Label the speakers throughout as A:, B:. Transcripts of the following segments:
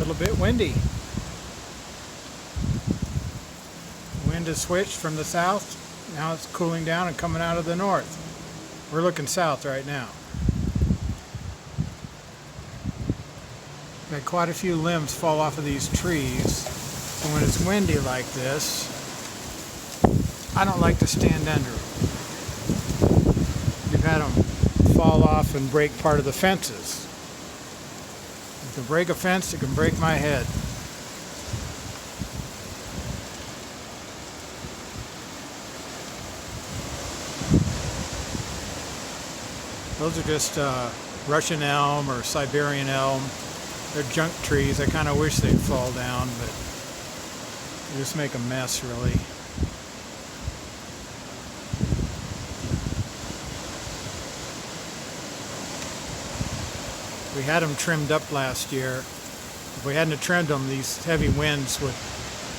A: little bit windy. Wind has switched from the south. Now it's cooling down and coming out of the north. We're looking south right now. Got quite a few limbs fall off of these trees. So when it's windy like this, I don't like to stand under them. We've had them fall off and break part of the fences. If it can break a fence, it can break my head. Those are just Russian elm or Siberian elm. They're junk trees. I kind of wish they'd fall down, but they just make a mess, really. We had them trimmed up last year. If we hadn't trimmed them, these heavy winds would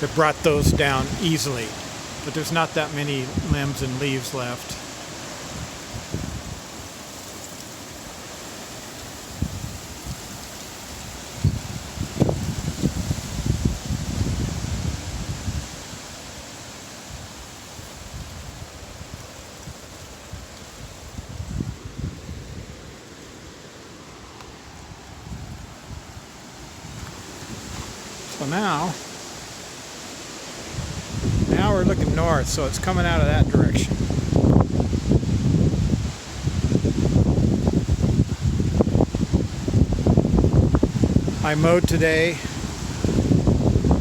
A: have brought those down easily. But there's not that many limbs and leaves left. So now we're looking north, so it's coming out of that direction. I mowed today,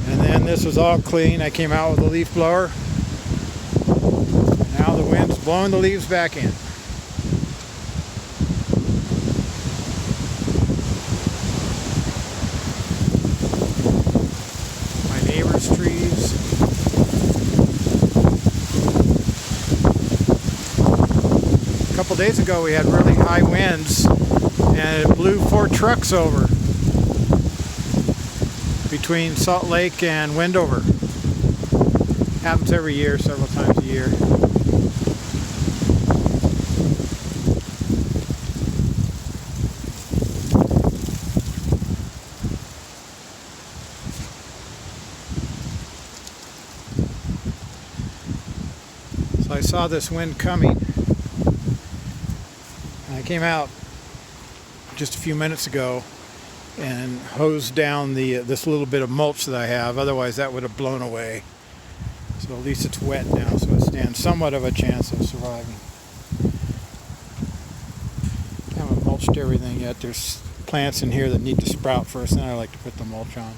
A: and then this was all clean. I came out with a leaf blower. Now the wind's blowing the leaves back in. Trees. A couple days ago we had really high winds and it blew 4 trucks over between Salt Lake and Wendover. Happens every year, several times a year. I saw this wind coming. I came out just a few minutes ago and hosed down this little bit of mulch that I have. Otherwise that would have blown away. So at least it's wet now, so it stands somewhat of a chance of surviving. I haven't mulched everything yet. There's plants in here that need to sprout first, then I like to put the mulch on.